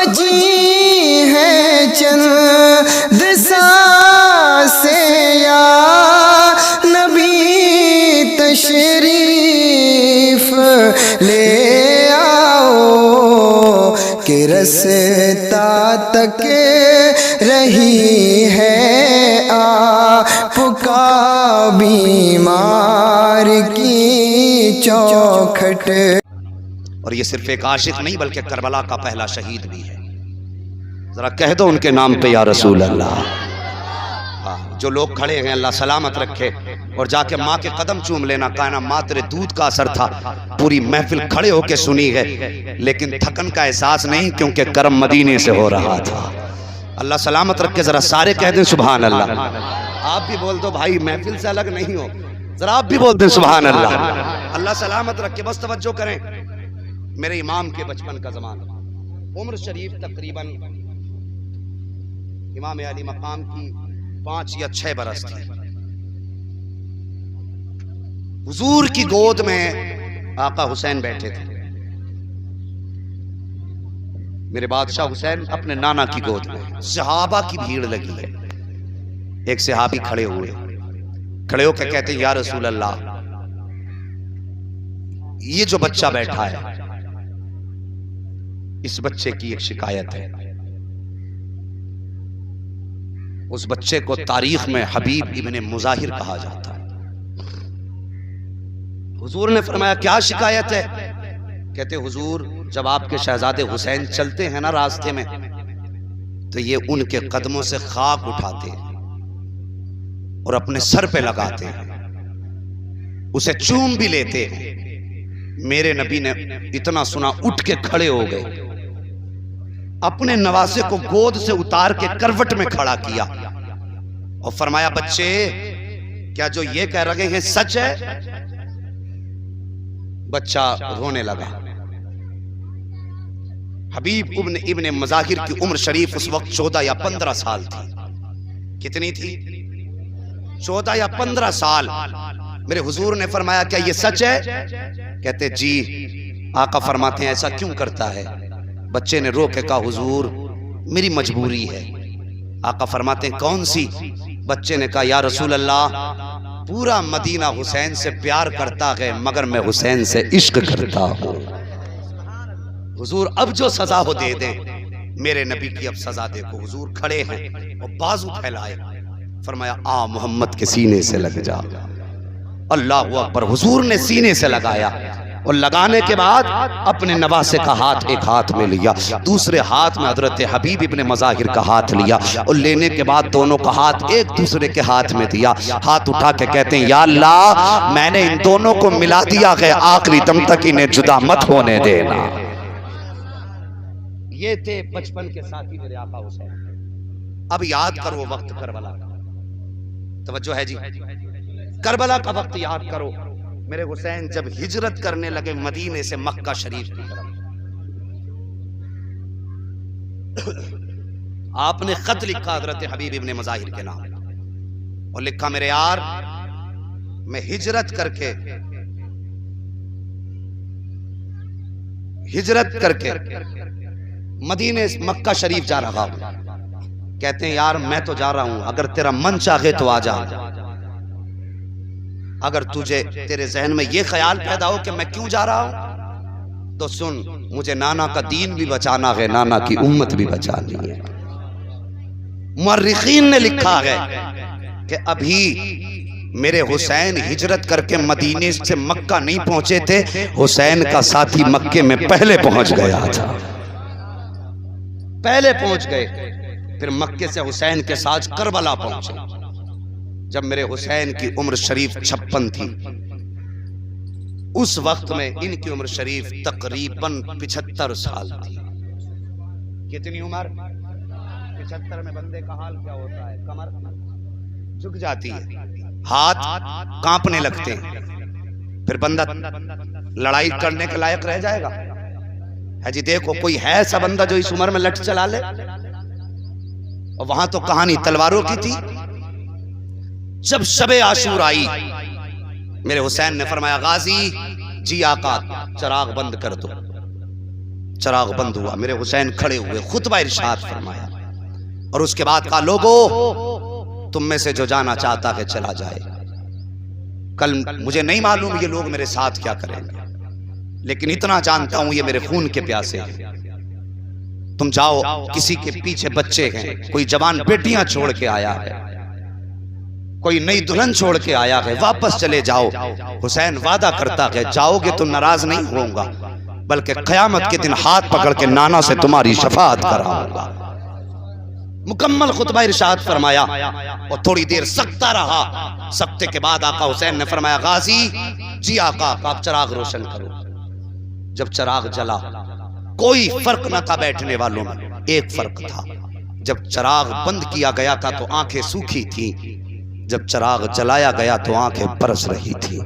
بجی ہے چند سانسیں یا نبی تشریف لے آؤ کہ رستا تک رہی ہے آپ کا بیمار کی چوکھٹ۔ اور یہ صرف ایک عاشق نہیں بلکہ کربلا کا پہلا شہید بھی ہے۔ ذرا کہہ دو ان کے نام پہ یا رسول اللہ۔ جو لوگ کھڑے ہیں اللہ سلامت رکھے، اور جا کے ماں کے قدم چوم لینا، کہنا ماں تیرے دودھ کا اثر تھا، پوری محفل کھڑے ہو کے سنی ہے لیکن تھکن کا احساس نہیں، کیونکہ کرم مدینے سے ہو رہا تھا۔ اللہ سلامت رکھے، ذرا سارے کہہ دیں سبحان اللہ۔ آپ بھی بول دو بھائی، محفل سے الگ نہیں ہو، ذرا آپ بھی بول دیں سبحان اللہ۔ اللہ سلامت رکھے، بس توجہ کریں۔ میرے امام کے بچپن کا زمانہ، عمر شریف تقریباً امام علی مقام کی 5 یا 6 برس تھی۔ حضور کی گود میں آقا حسین بیٹھے تھے، میرے بادشاہ حسین اپنے نانا کی گود میں۔ صحابہ کی بھیڑ لگی ہے، ایک صحابی کھڑے ہو کے کہتے ہیں یا رسول اللہ، یہ جو بچہ بیٹھا ہے اس بچے کی ایک شکایت ہے۔ اس بچے کو تاریخ میں حبیب ابن مظاہر کہا جاتا ہے۔ حضور نے فرمایا کیا شکایت ہے؟ کہتے حضور جب آپ کے شہزادے حسین چلتے ہیں نا راستے میں تو یہ ان کے قدموں سے خاک اٹھاتے ہیں اور اپنے سر پہ لگاتے ہیں، اسے چوم بھی لیتے ہیں۔ میرے نبی نے اتنا سنا اٹھ کے کھڑے ہو گئے، اپنے نواسے کو گود سے اتار کے کروٹ میں کھڑا کیا اور فرمایا بچے کیا جو یہ کہہ رہے ہیں سچ ہے؟ بچہ رونے لگا۔ حبیب ابن مظاہر کی عمر شریف اس وقت 14 یا 15 سال تھی۔ کتنی تھی؟ 14 یا 15 سال۔ میرے حضور نے فرمایا کیا یہ سچ ہے؟ کہتے جی۔ آقا فرماتے ہیں ایسا کیوں کرتا ہے؟ بچے نے رو کے کہا حضور میری مجبوری ہے۔ آقا فرماتے ہیں کون سی؟ بچے نے کہا یا رسول اللہ پورا مدینہ حسین سے پیار کرتا ہے مگر میں حسین سے عشق کرتا ہوں۔ حضور اب جو سزا ہو دے دیں۔ میرے نبی کی اب سزا دیکھو، حضور کھڑے ہیں اور بازو پھیلائے، فرمایا آ محمد کے سینے سے لگ جا۔ اللہ اکبر، حضور نے سینے سے لگایا اور لگانے کے بعد اپنے نواسے کا ہاتھ ایک ہاتھ میں لیا، دوسرے ہاتھ میں حضرت حبیب ابن مظاہر کا ہاتھ لیا اور لینے کے بعد دونوں کا ہاتھ ایک دوسرے کے ہاتھ میں دیا۔ ہاتھ اٹھا کے کہتے ہیں یا اللہ میں نے ان دونوں کو ملا دیا ہے، آخری دم تک انہیں جدا مت ہونے دینا۔ یہ تھے بچپن کے ساتھی میرے آقا حسین۔ اب یاد کرو وقت کربلا کا، توجہ ہے جی، کربلا کا وقت یاد کرو۔ میرے حسین جب ہجرت کرنے لگے مدینے سے مکہ شریف کی طرف، آپ نے خط لکھا حضرت حبیب ابن مظاہر کے نام اور لکھا میرے یار میں ہجرت کر کے مدینے مکہ شریف جا رہا ہوں۔ کہتے ہیں یار میں تو جا رہا ہوں، اگر تیرا من چاہے تو آ جا، اگر تیرے ذہن میں یہ خیال پیدا ہو کہ میں کیوں جا رہا ہوں تو سن، مجھے نانا کا دین بھی بچانا ہے، نانا کی امت بھی بچانی ہے۔ مورخین نے لکھا ہے کہ ابھی میرے حسین ہجرت کر کے مدینے سے مکہ نہیں پہنچے تھے، حسین کا ساتھی مکے میں پہلے پہنچ گیا تھا، پہلے پہنچ گئے۔ پھر مکے سے حسین کے ساتھ کربلا پہنچے۔ جب میرے حسین کی عمر شریف 56 تھی، اس وقت میں ان کی عمر شریف تقریباً 75 سال تھی۔ کتنی عمر؟ 75 میں بندے کا حال کیا ہوتا ہے؟ کمر جھک جاتی ہے، ہاتھ کانپنے لگتے ہیں، پھر بندہ لڑائی کرنے کے لائق رہ جائے گا؟ ہے جی دیکھو کوئی ہے ایسا بندہ جو اس عمر میں لٹ چلا لے؟ اور وہاں تو کہانی تلواروں کی تھی۔ جب شب عاشور آئی میرے حسین نے فرمایا غازی جی آقا چراغ بند کر دو۔ چراغ بند ہوا، میرے حسین کھڑے ہوئے، خطبہ ارشاد فرمایا اور اس کے بعد کہا لوگو تم میں سے جو جانا چاہتا ہے چلا جائے، کل مجھے نہیں معلوم یہ لوگ میرے ساتھ کیا کریں گے، لیکن اتنا جانتا ہوں یہ میرے خون کے پیاسے ہیں، تم جاؤ، کسی کے پیچھے بچے ہیں، کوئی جوان بیٹیاں چھوڑ کے آیا ہے، کوئی نئی دلہن چھوڑ کے آیا ہے، واپس چلے جاؤ۔ حسین وعدہ کرتا ہے جاؤ گے تو ناراض نہیں ہوں گا، بلکہ قیامت کے دن ہاتھ پکڑ کے نانا سے تمہاری شفاعت کراؤں گا۔ مکمل خطبہ ارشاد فرمایا اور تھوڑی دیر سکتا رہا، سکتے کے بعد آقا حسین نے فرمایا غازی جی آقا آپ چراغ روشن کرو۔ جب چراغ جلا کوئی فرق نہ تھا بیٹھنے والوں میں، ایک فرق تھا، جب چراغ بند کیا گیا تھا تو آنکھیں سوکھی تھی، جب چراغ جلایا گیا تو آنکھیں برس رہی تھی،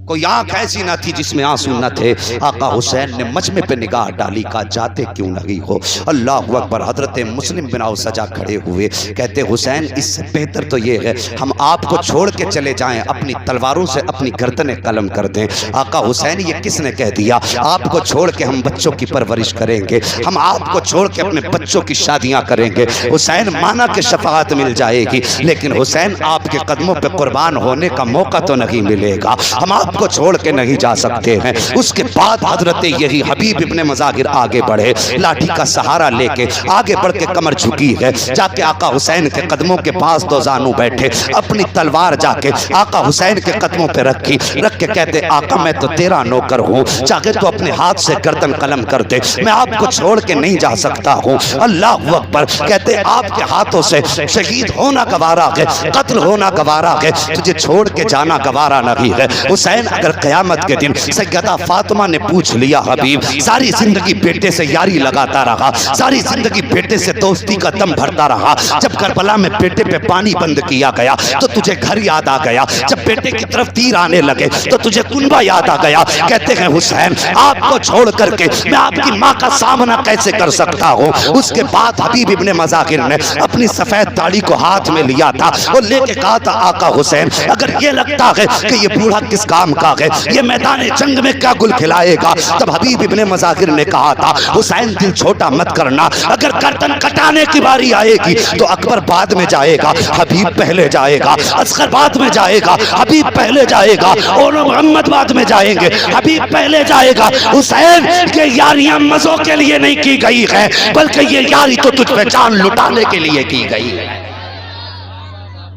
کوئی آنکھ ایسی نہ تھی جس میں آنسو نہ تھے۔ آقا حسین نے مجمع پہ نگاہ ڈالی، کہا جاتے کیوں نہیں ہو؟ اللہ اکبر۔ حضرت مسلم بن عوف سجا کھڑے ہوئے، کہتے حسین اس سے بہتر تو یہ ہے ہم آپ کو چھوڑ کے چلے جائیں، اپنی تلواروں سے اپنی گردنیں قلم کر دیں۔ آقا حسین یہ کس نے کہہ دیا؟ آپ کو چھوڑ کے ہم بچوں کی پرورش کریں گے، ہم آپ کو چھوڑ کے اپنے بچوں کی شادیاں کریں گے۔ حسین مانا کہ شفاعت مل جائے گی، لیکن حسین آپ کے قدموں پہ قربان ہونے کا موقع تو نہیں ملے گا، ہم آپ کو چھوڑ کے نہیں جا سکتے ہیں۔ اس کے بعد حضرت یہی حبیب ابن مظاہر آگے بڑھے، لاٹھی کا سہارا لے کے آگے بڑھ کے کمر جھکی ہے، جا کے آقا حسین کے قدموں کے پاس دو زانو بیٹھے، اپنی تلوار جا کے آقا حسین کے قدموں پہ رکھی، رکھ کے کہتے آقا میں تو تیرا نوکر ہوں، چاہے تو اپنے ہاتھ سے گردن قلم کر دے، میں آپ کو چھوڑ کے نہیں جا سکتا ہوں۔ اللہ اکبر۔ کہتے آپ کے ہاتھوں سے شہید ہونا گوارا ہے، قتل ہونا گوارا ہے، تجھے چھوڑ کے جانا گوارا نہیں ہے۔ حسین اگر قیامت کے دن سیدہ فاطمہ نے پوچھ لیا حبیب ساری زندگی بیٹے سے یاری لگاتا رہا، ساری زندگی بیٹے سے دوستی کا دم بھرتا رہا، جب کربلا میں بیٹے پہ پانی بند کیا گیا تو تجھے گھر یاد آ گیا، جب بیٹے کی طرف تیر آنے لگے تو تجھے کنبہ یاد آ گیا۔ کہتے ہیں حسین آپ کو چھوڑ کر کے میں آپ کی ماں کا سامنا کیسے کر سکتا ہوں؟ اس کے بعد حبیب ابن مظاہر نے اپنی سفید داڑھی کو ہاتھ میں لیا تھا اور لے کے کہا تھا آقا حسین اگر یہ لگتا ہے کہ یہ بوڑھا کس کام کا ہے، یہ میدان جنگ میں کیا گل کھلائے گا، تب حبیب ابن مظاہر نے کہا تھا حسین دل چھوٹا مت کرنا، اگر گردن کٹانے کی باری آئے گی تو اکبر بعد میں جائے گا، حبیب پہلے جائے گا، اصغر بعد میں جائے گا، حبیب پہلے جائے گا، اور محمد بعد میں جائیں گے، حبیب پہلے جائے گا۔ حسین یہ یاریاں مزوں کے لیے نہیں کی گئی ہے، بلکہ یہ یاری تو تجھ پہ جان لٹانے کے لیے کی گئی ہے۔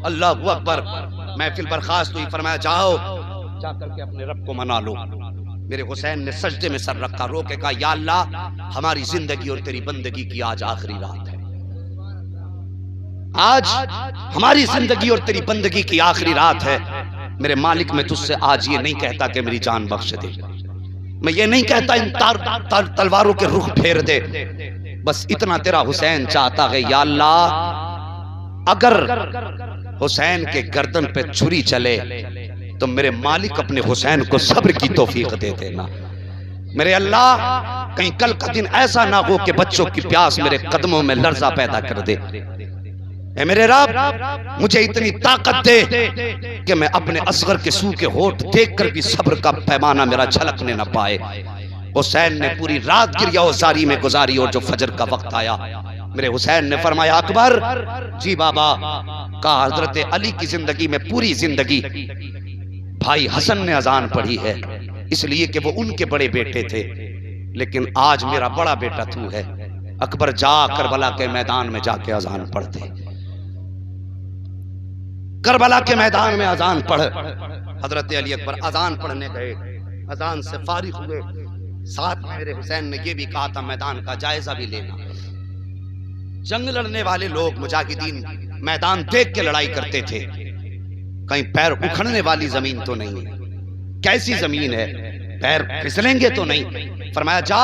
اللہ اکبر۔ محفل برخاست ہوئی، فرمایا جاؤ جا کر کے اپنے رب کو منا لو۔ میرے حسین نے سجدے میں سر رکھا، رو کے کہا یا اللہ ہماری زندگی اور تیری بندگی کی آج آخری رات ہے، آج ہماری زندگی اور تیری بندگی کی آخری رات ہے۔ میرے مالک میں تجھ سے آج یہ نہیں کہتا کہ میری جان بخش دے، میں یہ نہیں کہتا ان تلواروں کے رخ پھیر دے، بس اتنا تیرا حسین چاہتا ہے یا اللہ اگر حسین کے گردن پہ چھری چلے تو میرے مالک اپنے حسین کو صبر کی توفیق دے دینا۔ میرے اللہ کہیں کل کا دن ایسا نہ ہو کہ بچوں کی پیاس میرے قدموں میں لرزہ پیدا کر دے۔ اے میرے رب مجھے اتنی طاقت دے کہ میں اپنے اصغر کے سو کے ہونٹ دیکھ کر بھی صبر کا پیمانہ میرا چھلکنے نہ پائے۔ حسین نے پوری رات گریہ و زاری میں گزاری اور جو فجر کا وقت آیا میرے حسین نے فرمایا اکبر جی بابا، کہا حضرت علی کی زندگی میں پوری زندگی بھائی حسن نے اذان پڑھی ہے، اس لیے کہ وہ ان کے بڑے بیٹے تھے، لیکن آج میرا بڑا بیٹا تو ہے، اکبر جا کربلا کے میدان میں جا کے اذان پڑھتے، کربلا کے میدان میں اذان پڑھ۔ حضرت علی اکبر اذان پڑھنے گئے، اذان سے فارغ ہوئے، ساتھ میں میرے حسین نے یہ بھی کہا تھا میدان کا جائزہ بھی لینا۔ جنگ لڑنے والے لوگ مجاہدین میدان دیکھ کے لڑائی کرتے تھے، کہیں پیر اکھڑنے والی زمین تو نہیں ہے، کیسی زمین ہے، پیر پھسلیں گے تو نہیں۔ فرمایا جا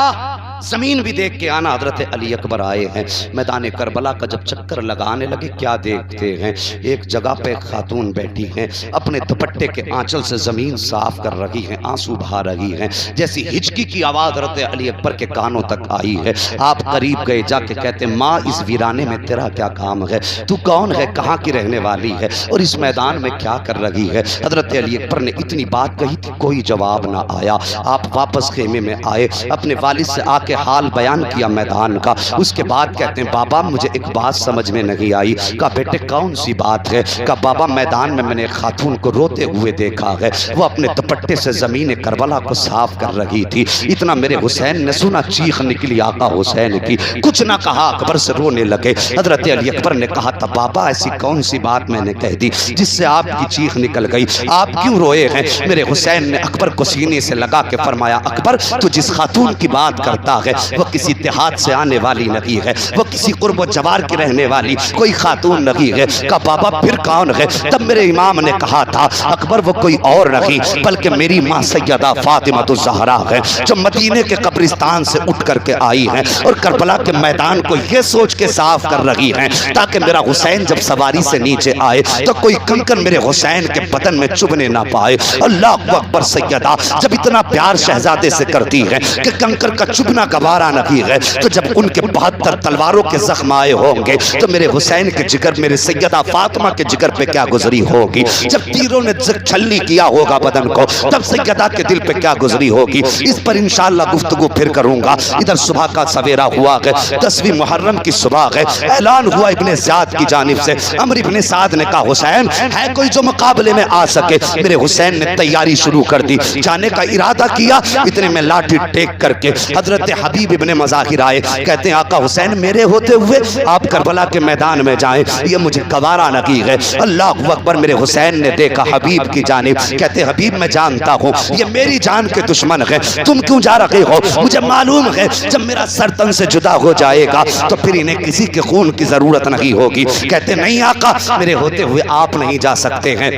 زمین بھی دیکھ کے آنا۔ حضرت علی اکبر آئے ہیں میدان کربلا کا، جب چکر لگانے لگے کیا دیکھتے ہیں، ایک جگہ پہ ایک خاتون بیٹھی ہیں، اپنے دوپٹے کے آنچل سے زمین صاف کر رہی ہیں، آنسو بہا رہی ہیں، جیسی ہچکی کی آواز حضرت علی اکبر کے کانوں تک آئی ہے۔ آپ قریب گئے، جا کے کہتے ماں اس ویرانے میں تیرا کیا کام ہے، تو کون ہے، کہاں کی رہنے والی ہے اور اس میدان میں کیا کر رہی ہے۔ حضرت علی اکبر نے اتنی بات کہی تھی، کوئی جواب نہ آیا۔ آپ واپس خیمے میں آئے، اپنے والد سے آ واقع حال بیان کیا میدان کا، اس کے بعد کہتے ہیں بابا مجھے ایک بات سمجھ میں نہیں آئی۔ کہا بیٹے کون سی بات ہے؟ کہا بابا میدان میں نے ایک خاتون کو روتے ہوئے دیکھا ہے، وہ اپنے دوپٹے سے زمین کربلا کو صاف کر رہی تھی، اتنا میرے حسین نے سنا چیخ نکلی آقا حسین کی، کچھ نہ کہا اکبر سے رونے لگے۔ حضرت علی اکبر نے کہا تھا بابا ایسی کون سی بات میں نے کہہ دی جس سے آپ کی چیخ نکل گئی، آپ کیوں روئے ہیں؟ میرے حسین نے اکبر کو سینے سے لگا کے فرمایا اکبر تو جس خاتون کی بات کرتا ہے وہ کسی دیہات سے آنے والی نہیں ہے، وہ کسی قرب و جوار کی رہنے والی کوئی خاتون نہیں ہے۔ کہا بابا پھر کون ہے؟ تب میرے امام نے کہا تھا اکبر وہ کوئی اور نہیں بلکہ میری ماں سیدہ فاطمہ الزہرا ہے، جو مدینے کے قبرستان سے اٹھ کر کے آئی ہیں اور کربلا کے میدان کو یہ سوچ کے صاف کر رہی ہیں تاکہ میرا حسین جب سواری سے نیچے آئے تو کوئی کنکر میرے حسین کے بدن میں چبھنے نہ پائے۔ اللہ اکبر سیدہ جب اتنا پیار شہزادے سے کرتی ہے کہ کنکر کا چبھنا گوارا نہیں ہے، تو جب ان کے 72 تلواروں کے زخم آئے ہوں گے تو میرے حسین کے جگر میرے سیدہ فاطمہ کے جگر پہ کیا گزری ہوگی، جب تیروں نے چھلنی کیا ہوگا بدن کو تب سیدہ کے دل پہ کیا گزری ہوگی، اس پر انشاءاللہ گفتگو پھر کروں گا۔ ادھر صبح کا سویرا ہوا ہے، 10ویں محرم کی صبح ہے، اعلان ہوا ابن زیاد کی جانب سے، عمرو ابن سعد نے کہا حسین ہے کوئی جو مقابلے میں آ سکے؟ میرے حسین نے تیاری شروع کر دی، جانے کا ارادہ کیا، اتنے میں لاٹھی ٹیک کر کے حضرت حبیب ابن مظاہر آئے، کہتے ہیں آقا حسین میرے ہوتے ہوئے آپ کربلا کے میدان میں جائیں یہ مجھے گوارا نہیں ہے۔ اللہ اکبر میرے حسین نے دیکھا حبیب کی جانب، کہتے حبیب میں جانتا ہوں یہ میری جان کے دشمن ہے، تم کیوں جا رہے ہو؟ مجھے معلوم ہے جب میرا سر تن سے جدا ہو جائے گا تو پھر انہیں کسی کے خون کی ضرورت نہیں ہوگی۔ کہتے نہیں آقا میرے ہوتے ہوئے آپ نہیں جا سکتے ہیں۔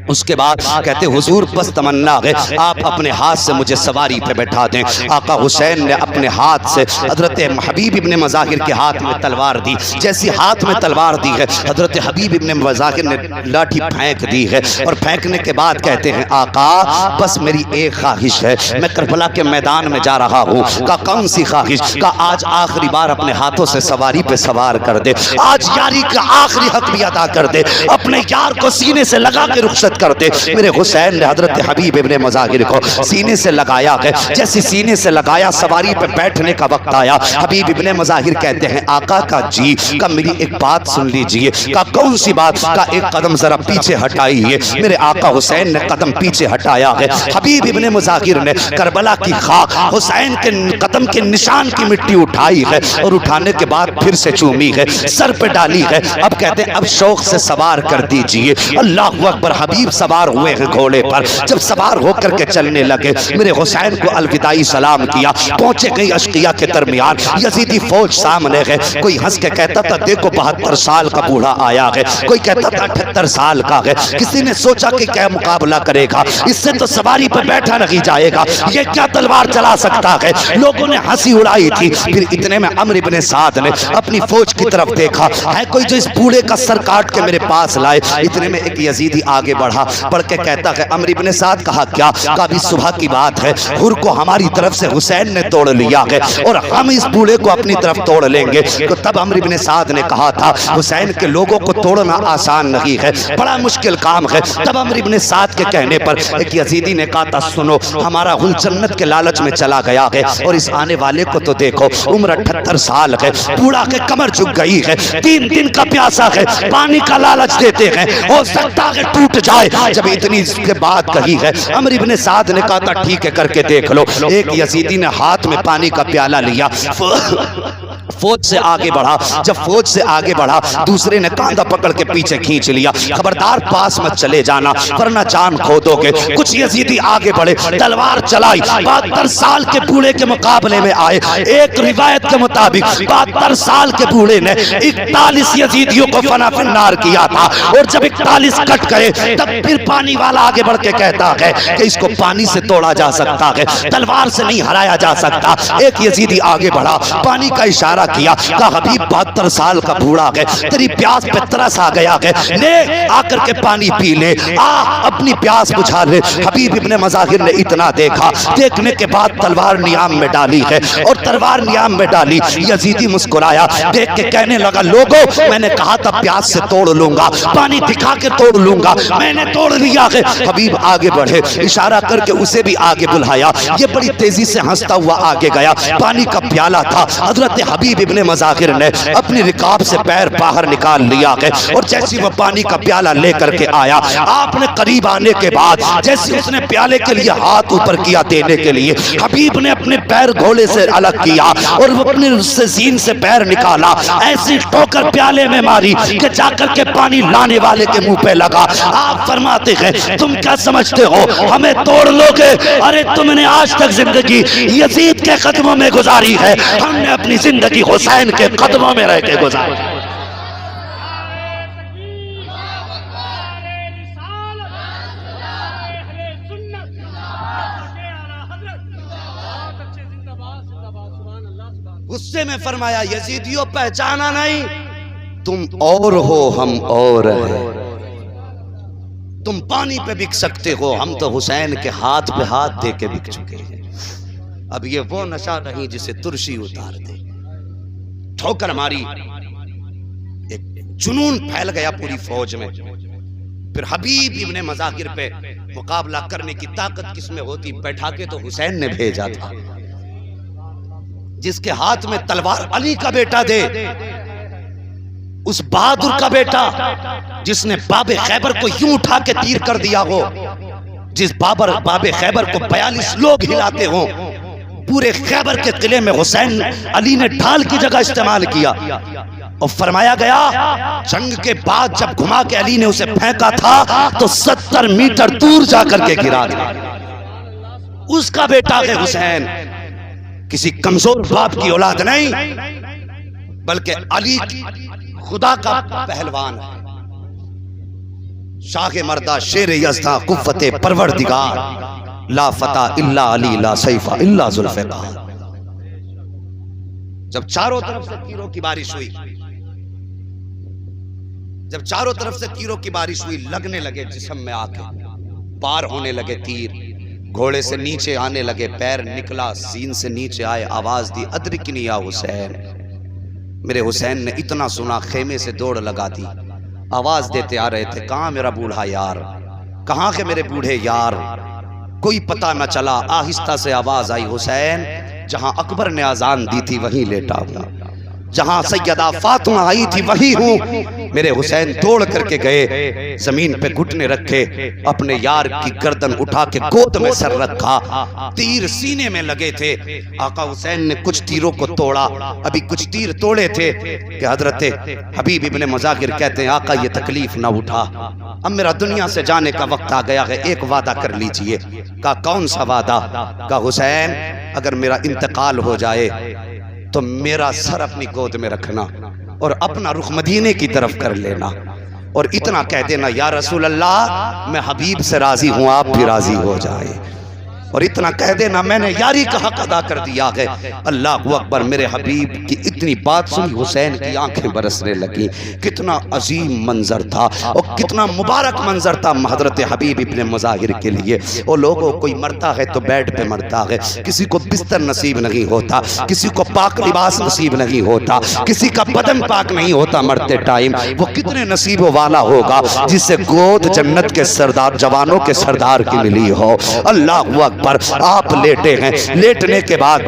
اس کے بعد کہتے حضور بس تمنا ہے آپ اپنے ہاتھ سے مجھے سواری پہ بیٹھا دیں۔ آقا حسین نے اپنے ہاتھ سے حضرت حبیب ابن مظاہر کے ہاتھ میں تلوار دی، جیسی ہاتھ میں تلوار دی ہے حضرت حبیب ابن مظاہر نے لاٹھی پھینک دی ہے، اور پھینکنے کے بعد کہتے ہیں آقا بس میری ایک خواہش ہے، میں کربلا کے میدان میں جا رہا ہوں۔ کہا کون سی خواہش؟ کہا آج آخری بار اپنے ہاتھوں سے سواری پہ سوار کر دے، آج یاری کا آخری حق بھی ادا کر دے، اپنے یار کو سینے سے لگا کے رخصت کر دے۔ میرے حسین نے حضرت حبیب ابن مظاہر کو سینے سے لگایا ہے، جیسے سینے سے لگایا سواری پہ بیٹھنے کا وقت آیا، حبیب ابن مظاہر کہتے ہیں آقا کا جی کا میری ایک بات سن لیجئے۔ کہا کون سی بات؟ کا ایک قدم ذرا پیچھے ہٹائیے۔ میرے آقا حسین نے قدم پیچھے ہٹایا ہے، حبیب ابن مظاہر نے کربلا کی خاک حسین کے قدم کے نشان کی مٹی اٹھائی ہے اور اٹھانے کے بعد پھر سے چومی ہے، سر پہ ڈالی ہے۔ اب کہتے ہیں اب شوق سے سوار کر دیجئے۔ اللہ اکبر حبیب سوار ہوئے ہیں گھوڑے پر، جب سوار ہو کر کے چلنے لگے میرے حسین کو الوداعی سلام کیا، پہنچے گئی اشقیہ کے درمیان، یزیدی فوج سامنے ہے، کوئی ہنس کے کہتا تھا دیکھو 72 سال کا بوڑھا آیا ہے، کوئی کہتا تھا 78 سال کا ہے، کسی نے سوچا کہ کیا مقابلہ کرے گا، اس سے تو سواری پر بیٹھا نہیں جائے گا، یہ کیا تلوار چلا سکتا ہے، لوگوں نے ہنسی اڑائی تھی۔ پھر اتنے میں عمرو بن سعد نے اپنی فوج کی طرف دیکھا، ہے کوئی جو اس بوڑھے کا سر کاٹ کے میرے پاس لائے۔ اتنے میں ایک یزیدی آگے بڑھا، بڑھ کے کہتا ہے عمرو بن سعد کہا کیا؟ کہا ابھی صبح کی بات ہے، حر کو ہماری طرف سے حسین نے توڑ لیا ہے اور ہم اس بوڑھے کو اپنی طرف توڑ لیں گے۔ تو تب عمرو بن سعد نے کہا تھا حسین کے لوگوں کو توڑنا آسان نہیں ہے، بڑا مشکل کام ہے۔ تب عمرو بن سعد کے کہنے پر ایک یزیدی نے کہا تھا سنو ہمارا غل جنت کے لالچ میں چلا گیا ہے اور اس آنے والے کو تو دیکھو عمر 78 سال ہے، بوڑھا کے کمر جھک گئی ہے، 3 دن کا پیاسا ہے، پانی کا لالچ دیتے ہیں، ہو سکتا ہے ٹوٹ جائے۔ جب اتنی اس کے بعد کہی ہے عمرو بن سعد نے کہا تھا ٹھیک ہے کر کے دیکھ لو۔ ایک یزیدی نے ہاتھ میں پانی کا پیالہ لیا، فوج سے آگے بڑھا، جب فوج سے آگے بڑھا دوسرے نے کاندھا پکڑ کے پیچھے کھینچ لیا، خبردار پاس مت چلے جانا ورنہ جان کھو دو گے۔ کچھ یزیدی آگے بڑھے، تلوار چلائی، 72 سال کے بوڑھے کے مقابلے میں آئے۔ ایک روایت کے مطابق 72 سال کے بوڑھے نے 41 یزیدیوں کو فنا فنار کیا تھا، اور جب 41 کٹ گئے تب پھر پانی والا آگے بڑھ کے کہتا ہے کہ اس کو پانی سے توڑا جا سکتا ہے، تلوار سے نہیں ہرایا جا سکتا۔ ایک یزیدی آگے بڑھا، پانی کا اشارہ اشارہ کیا، کہا حبیب 72 سال کا بوڑھا ہے، تیری پیاس پہ ترس آ گیا ہے، لے آ کر کے پانی پی لے، آ اپنی پیاس بجھا لے۔ حبیب ابن مظاہر نے اتنا دیکھا، دیکھنے کے بعد تلوار نیام میں ڈالی ہے، اور تلوار نیام میں ڈالی۔ یزیدی مسکرایا، دیکھ کے کہنے لگا لوگو میں نے کہا تھا پیاس سے توڑ لوں گا، پانی دکھا کے توڑ لوں گا، میں نے توڑ لیا ہے۔ حبیب آگے بڑھے، اشارہ کر کے اسے بھی آگے بلھایا، یہ بڑی تیزی سے ہنستا ہوا آگے گیا، پانی کا پیالہ تھا، حضرت حبیب ابن مظاہر نے اپنی رکاب سے پیر باہر نکال لیا ہے، اور جیسی وہ پانی کا پیالہ لے کر کے آیا، آپ نے قریب آنے کے بعد جیسے اس نے پیالے کے لیے ہاتھ اوپر کیا دینے کے لیے، حبیب نے اپنے پیر گھوڑے سے الگ کیا اور وہ اپنے سے زین سے پیر نکالا، ایسی ٹوکر پیالے میں ماری کہ جا کر کے پانی لانے والے کے منہ پہ لگا۔ آپ فرماتے ہیں تم کیا سمجھتے ہو ہمیں توڑ لو گے؟ ارے تم نے آج تک زندگی یزید کے قدموں میں گزاری ہے، ہم نے اپنی زندگی حسین کے قدموں میں رہ کے گزاری۔ غصے میں فرمایا یزیدیوں پہچانا نہیں، تم اور ہو ہم اور ہیں، تم پانی پہ بک سکتے ہو، ہم تو حسین کے ہاتھ پہ ہاتھ دے کے بک چکے ہیں۔ اب یہ وہ نشہ نہیں جسے ترشی اتار دے۔ ٹھوکر ماری، ایک جنون پھیل گیا پوری فوج میں۔ پھر حبیب ابن مظاہر پہ مقابلہ کرنے کی طاقت کس میں ہوتی؟ بیٹھا کے تو حسین نے بھیجا تھا، جس کے ہاتھ میں تلوار علی کا بیٹا دے، اس بہادر کا بیٹا جس نے باب خیبر کو یوں اٹھا کے تیر کر دیا ہو، جس باب خیبر کو 42 لوگ ہلاتے ہوں، پورے خیبر کے قلعے میں حسین علی نے ڈھال کی جگہ استعمال کیا، اور فرمایا گیا جنگ کے بعد جب گھما کے علی نے اسے پھینکا تھا تو 70 میٹر دور جا کر کے گرا دیا۔ اس کا بیٹا ہے حسین، کسی کمزور باپ کی اولاد نہیں، بلکہ علی خدا کا پہلوان ہے، شاہ مردہ شیر یزداں قوت پروردگار، لا فتح الا علی لا سیف الا ذوالفقار۔ جب چاروں طرف سے تیروں کی بارش ہوئی، جب چاروں طرف سے تیروں کی بارش ہوئی، لگنے لگے جسم میں آ کے، پار ہونے لگے تیر، گھوڑے سے نیچے آنے لگے، پیر نکلا، سین سے نیچے آئے، آواز دی ادرکنی یا حسین۔ میرے حسین نے اتنا سنا خیمے سے دوڑ لگا دی، آواز دیتے آ رہے تھے کہاں میرا بوڑھا یار، کہاں کے میرے بوڑھے یار؟ کوئی پتہ نہ چلا، آہستہ سے آواز آئی حسین جہاں اکبر نے اذان دی تھی وہیں لیٹا ہوں، جہاں سیدہ فاطمہ آئی تھی وہی ہوں۔ میرے حسین دوڑ کر کے گئے، زمین پہ گھٹنے رکھے، اپنے یار کی گردن اٹھا کے گود میں سر رکھا، تیر سینے میں لگے تھے۔ آقا حسین نے کچھ تیروں کو توڑا، ابھی کچھ تیر توڑے تھے کہ حضرت حبیب ابن مظاہر کہتے ہیں آقا یہ تکلیف نہ اٹھا، اب میرا دنیا سے جانے کا وقت آ گیا ہے، ایک وعدہ کر لیجئے۔ کہا کون سا وعدہ؟ کہا حسین اگر میرا انتقال ہو جائے تو میرا سر اپنی گود میں رکھنا اور اپنا رخ مدینے کی طرف کر لینا، اور اتنا کہہ دینا یا رسول اللہ میں حبیب سے راضی ہوں، آپ بھی راضی ہو جائے، اور اتنا کہہ دینا میں نے یاری کا حق ادا کر دیا ہے۔ اللہ اکبر، میرے حبیب کی اتنی بات سنی حسین کی آنکھیں برسنے لگی۔ کتنا عظیم منظر تھا اور کتنا مبارک منظر تھا حضرت حبیب ابن مظاہر کے لیے۔ وہ لوگوں کوئی مرتا ہے تو بیڈ پہ مرتا ہے، کسی کو بستر نصیب نہیں ہوتا، کسی کو پاک لباس نصیب نہیں ہوتا، کسی کا بدن پاک نہیں ہوتا مرتے ٹائم۔ وہ کتنے نصیب والا ہوگا جس سے گود جنت کے سردار، جوانوں کے سردار کی ملی ہو۔ اللہ اکبر، آپ لیٹے ہیں، لیٹنے کے بعد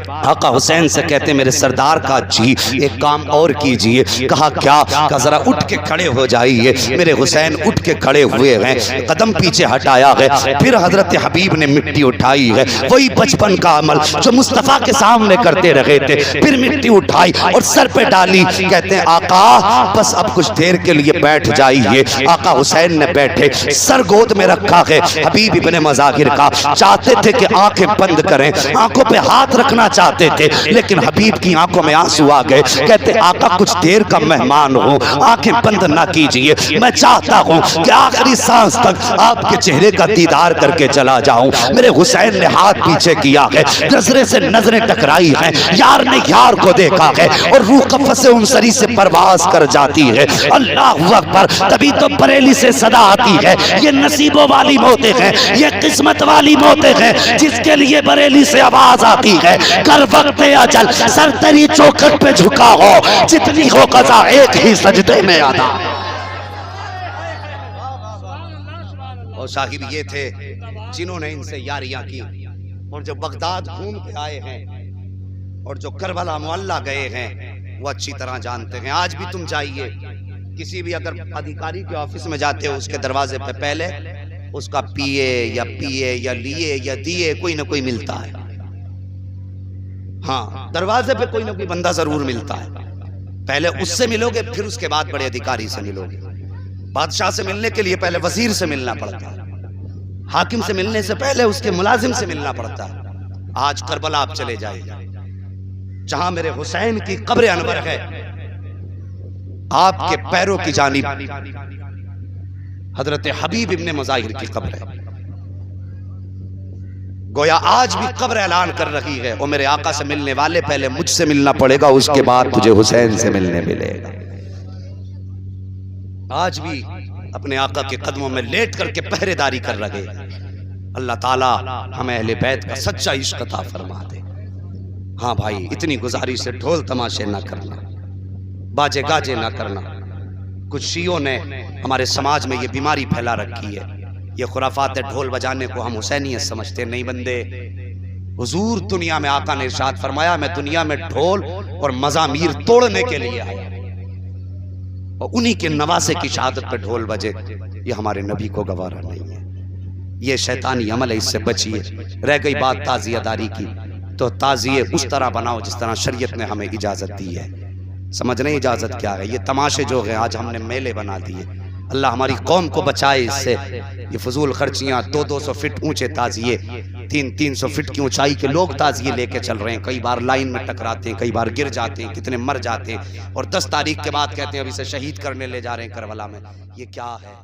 آقا حسین سے کہتے ہیں میرے سردار کا جی ایک کام اور کیجئے۔ کہا کیا؟ کہا ذرا اٹھ کے کھڑے ہو جائیے۔ میرے حسین اٹھ کے کھڑے ہوئے ہیں، قدم پیچھے ہٹایا ہے، پھر حضرت حبیب نے مٹی اٹھائی ہے، وہی بچپن کا عمل جو مصطفیٰ کے سامنے کرتے رہے تھے، پھر مٹی اٹھائی اور سر پہ ڈالی۔ کہتے ہیں آقا بس اب کچھ دیر کے لیے بیٹھ جائیے۔ آقا حسین نے بیٹھے، سر گود میں رکھا ہے حبیب ابن مظاہر کا، چار چاہتے تھے کہ آنکھیں بند کریں, آنکھوں پہ ہاتھ رکھنا چاہتے تھے, لیکن حبیب کی آنکھوں میں آنسو آ گئے. کہتے آقا کچھ دیر کا مہمان ہوں, آنکھیں بند نہ کیجئے, میں چاہتا ہوں کہ آخری سانس تک آپ کے چہرے کا دیدار کر کے چلا جاؤں. میرے حسین نے ہاتھ پیچھے کیا ہے, نظریں سے نظریں ٹکرائی ہیں, یار نے یار کو دیکھا ہے اور روح قفس انصری سے پرواز کر جاتی ہے. اللہ اکبر. تبھی تو بریلی سے صدا آتی ہے, یہ نصیبوں والی موتیں ہیں, یہ قسمت والی موتیں ہیں جس کے لیے بریلی سے آواز آتی ہے, کر وقت اجل سر تیری چوکھٹ پہ جھکا ہو, جتنی ہو قضا ایک ہی سجدے میں ادا. اور صاحب یہ تھے جنہوں نے ان سے یاریاں کی, اور جو بغداد گھوم کے آئے ہیں اور جو کربلا معلّہ گئے ہیں وہ اچھی طرح جانتے ہیں. آج بھی تم جائیے کسی بھی اگر ادھیکاری کے آفس میں جاتے ہو, اس کے دروازے پہ پہلے اس کا پیے یا لیے یا دیے کوئی نہ کوئی ملتا ہے. ہاں, دروازے پہ کوئی نہ کوئی بندہ ضرور ملتا ہے. پہلے اس سے ملو گے, پھر اس کے بعد بڑے ادھیکاری سے ملو گے. بادشاہ سے ملنے کے لیے پہلے وزیر سے ملنا پڑتا ہے, حاکم سے ملنے سے پہلے اس کے ملازم سے ملنا پڑتا ہے. آج کربلا آپ چلے جائیں جہاں میرے حسین کی قبر انور ہے, آپ کے پیروں کی جانب حضرت حبیب ابن مظاہر کی قبر ہے. گویا آج بھی قبر اعلان کر رہی ہے, اور میرے آقا سے ملنے والے پہلے مجھ سے ملنا پڑے گا, اس کے بعد تجھے حسین سے ملنے ملے گا. آج بھی اپنے آقا کے قدموں میں لیٹ کر کے پہرے داری کر رہے ہیں. اللہ تعالی ہمیں اہل بیت کا سچا عشق عطا فرما دے. ہاں بھائی, اتنی گزارش سے ڈھول تماشے نہ کرنا, باجے گاجے نہ کرنا. کچھ شیعوں نے ہمارے سماج میں یہ بیماری پھیلا رکھی ہے, یہ خرافات ڈھول بجانے کو ہم حسینیت سمجھتے. نہیں بندے, حضور دنیا میں آقا نے ارشاد فرمایا میں دنیا میں ڈھول اور مزامیر توڑنے کے لیے آیا, اور انہی کے نواسے کی شہادت پہ ڈھول بجے, یہ ہمارے نبی کو گوارا نہیں ہے. یہ شیطانی عمل ہے, اس سے بچیے. رہ گئی بات تعزیہ داری کی, تو تعزیے اس طرح بناؤ جس طرح شریعت نے ہمیں اجازت دی ہے. سمجھ نہیں اجازت کیا ہے؟ یہ تماشے جو ہیں آج ہم نے میلے بنا دیے. اللہ ہماری قوم کو بچائے اس سے. یہ فضول خرچیاں, 200 فٹ اونچے تعزیے, 300 فٹ کی اونچائی کے لوگ تعزیے لے کے چل رہے ہیں. کئی بار لائن میں ٹکراتے ہیں, کئی بار گر جاتے ہیں, کتنے مر جاتے ہیں, اور 10 تاریخ کے بعد کہتے ہیں اب اسے شہید کرنے لے جا رہے ہیں کربلا میں. یہ کیا ہے؟